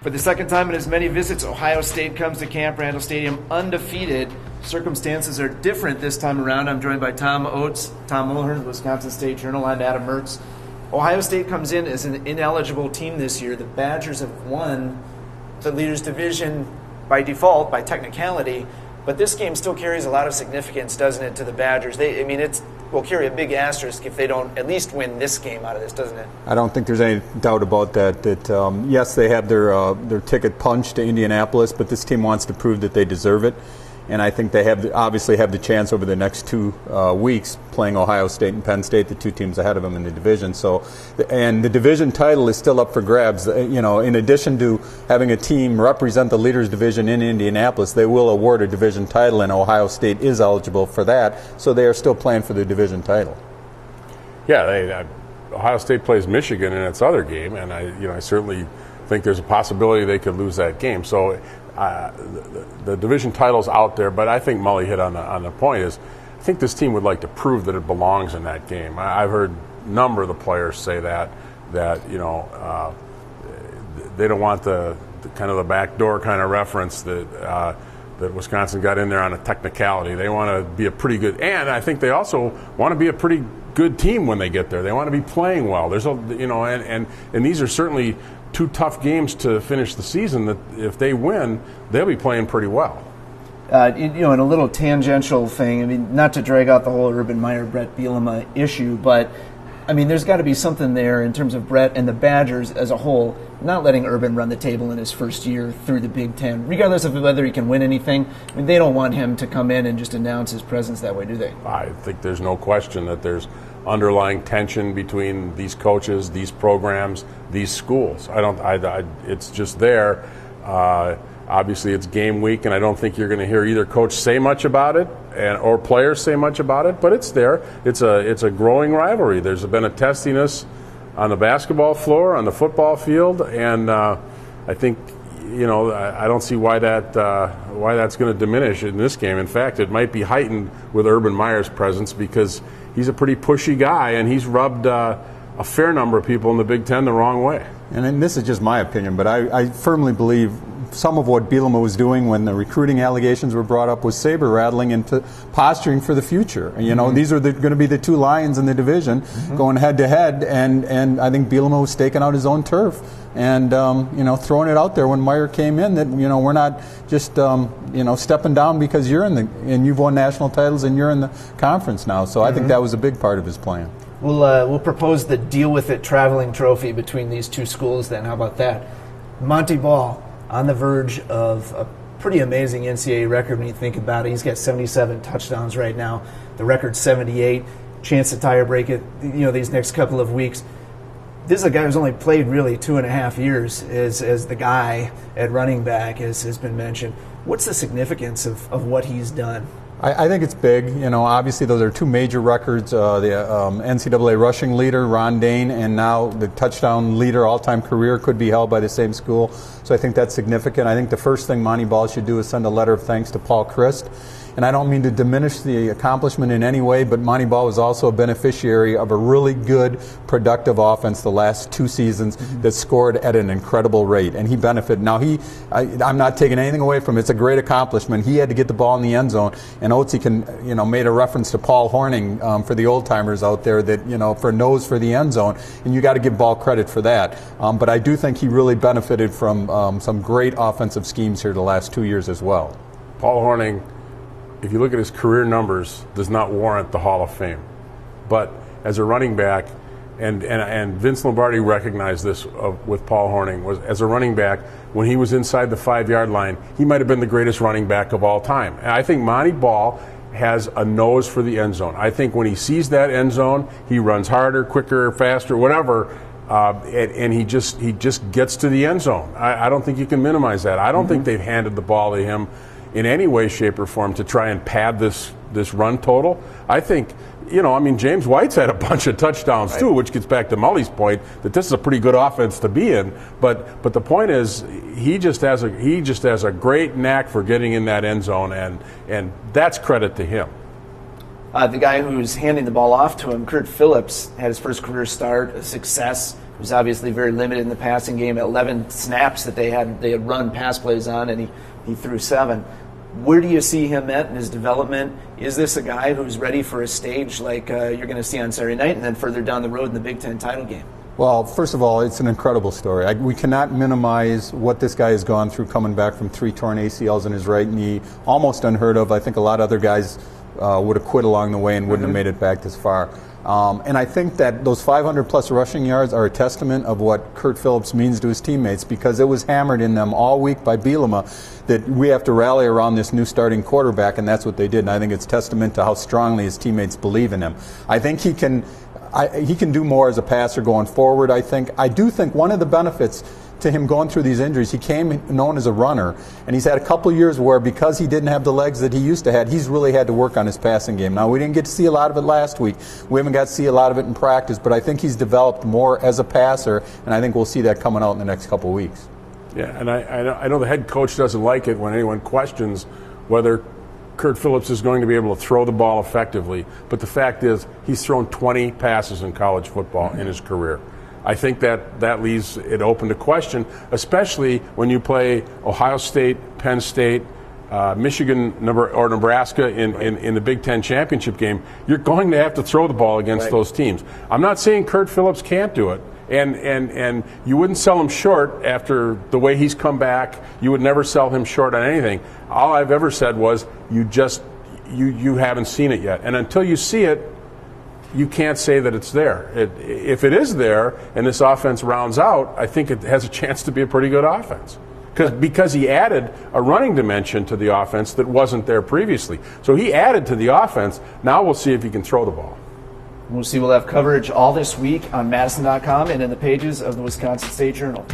For the second time in as many visits, Ohio State comes to Camp Randall Stadium undefeated. Circumstances are different this time around. I'm joined by Tom Oates, Tom Mulhern, the Wisconsin State Journal, and Adam Mertz. Ohio State comes in as an ineligible team this year. The Badgers have won the Leaders Division by default, by technicality, but this game still carries a lot of significance, doesn't it, to the Badgers? It will carry a big asterisk if they don't at least win this game out of this, doesn't it? I don't think there's any doubt about that. Yes, they have their ticket punched to Indianapolis, but this team wants to prove that they deserve it. And I think they obviously have the chance over the next 2 weeks playing Ohio State and Penn State, the two teams ahead of them in the division. And the division title is still up for grabs. In addition to having a team represent the Leaders Division in Indianapolis, they will award a division title, and Ohio State is eligible for that. So they are still playing for the division title. Yeah, Ohio State plays Michigan in its other game, and I certainly think there's a possibility they could lose that game. So. The division title's out there, but I think Mully hit on the point is I think this team would like to prove that it belongs in that game. I've heard a number of the players say that they don't want the kind of the backdoor kind of reference that Wisconsin got in there on a technicality. They want to be a pretty good, and I think they also want to be a pretty good team when they get there. They want to be playing well. There's and these are certainly 2 tough games to finish the season that if they win, they'll be playing pretty well. In a little tangential thing, not to drag out the whole Urban Meyer-Brett Bielema issue, but, there's got to be something there in terms of Brett and the Badgers as a whole, not letting Urban run the table in his first year through the Big Ten, regardless of whether he can win anything. They don't want him to come in and just announce his presence that way, do they? I think there's no question that there's underlying tension between these coaches, these programs, these schools. It's just there. Obviously, it's game week, and I don't think you're going to hear either coach say much about it or players say much about it. But it's there. It's a growing rivalry. There's been a testiness on the basketball floor, on the football field, and I think I don't see why that's going to diminish in this game. In fact, it might be heightened with Urban Meyer's presence because he's a pretty pushy guy, and he's rubbed a fair number of people in the Big Ten the wrong way. And this is just my opinion, but I firmly believe some of what Bielema was doing when the recruiting allegations were brought up was saber-rattling and posturing for the future. These are going to be the 2 lions in the division going head-to-head, and I think Bielema was staking out his own turf and throwing it out there when Meyer came in that we're not just stepping down because and you've won national titles and you're in the conference now. So I think that was a big part of his plan. We'll propose the deal with it traveling trophy between these 2 schools then. How about that? Monty Ball on the verge of a pretty amazing NCAA record when you think about it. He's got 77 touchdowns right now. The record's 78. Chance to tie or break it, these next couple of weeks. This is a guy who's only played really 2.5 years as the guy at running back, as has been mentioned. What's the significance of what he's done? I think it's big. Obviously those are 2 major records. The NCAA rushing leader, Ron Dane, and now the touchdown leader, all-time career, could be held by the same school. So I think that's significant. I think the first thing Monty Ball should do is send a letter of thanks to Paul Chryst. And I don't mean to diminish the accomplishment in any way, but Monty Ball was also a beneficiary of a really good, productive offense the last 2 seasons that scored at an incredible rate, and he benefited. Now, I'm not taking anything away from it. It's a great accomplishment. He had to get the ball in the end zone, and Oatsy made a reference to Paul Horning for the old-timers out there that, for nose for the end zone, and you got to give Ball credit for that. But I do think he really benefited from some great offensive schemes here the last 2 years as well. Paul Horning, if you look at his career numbers, does not warrant the Hall of Fame. But as a running back, and Vince Lombardi recognized this with Paul Horning, was as a running back, when he was inside the 5-yard line, he might have been the greatest running back of all time. And I think Monty Ball has a nose for the end zone. I think when he sees that end zone, he runs harder, quicker, faster, whatever, and he just gets to the end zone. I don't think you can minimize that. I don't think they've handed the ball to him in any way, shape, or form to try and pad this run total. I think, James White's had a bunch of touchdowns too, which gets back to Mully's point that this is a pretty good offense to be in. But the point is, he just has a great knack for getting in that end zone, and that's credit to him. The guy who's handing the ball off to him, Kurt Phillips, had his first career start, a success was obviously very limited in the passing game. 11 snaps that they had run pass plays on, and he threw 7. Where do you see him at in his development? Is this a guy who's ready for a stage like you're going to see on Saturday night and then further down the road in the Big Ten title game? Well, first of all, it's an incredible story. We cannot minimize what this guy has gone through coming back from 3 torn ACLs in his right knee. Almost unheard of. I think a lot of other guys would have quit along the way and wouldn't have made it back this far. And I think that those 500-plus rushing yards are a testament of what Kurt Phillips means to his teammates, because it was hammered in them all week by Bielema that we have to rally around this new starting quarterback, and that's what they did. And I think it's testament to how strongly his teammates believe in him. I think he can do more as a passer going forward, I think. I do think one of the benefits to him going through these injuries, he came known as a runner, and he's had a couple years where, because he didn't have the legs that he used to have, he's really had to work on his passing game. Now, we didn't get to see a lot of it last week. We haven't got to see a lot of it in practice, but I think he's developed more as a passer, and I think we'll see that coming out in the next couple of weeks. Yeah, and I know the head coach doesn't like it when anyone questions whether Kurt Phillips is going to be able to throw the ball effectively, but the fact is he's thrown 20 passes in college football in his career. I think that leaves it open to question, especially when you play Ohio State, Penn State, Michigan, or Nebraska in the Big Ten championship game. You're going to have to throw the ball against those teams. I'm not saying Kurt Phillips can't do it, and you wouldn't sell him short after the way he's come back. You would never sell him short on anything. All I've ever said was you haven't seen it yet, and until you see it, you can't say that it's there. If it is there and this offense rounds out, I think it has a chance to be a pretty good offense. Because he added a running dimension to the offense that wasn't there previously. So he added to the offense. Now we'll see if he can throw the ball. We'll see. We'll have coverage all this week on madison.com and in the pages of the Wisconsin State Journal.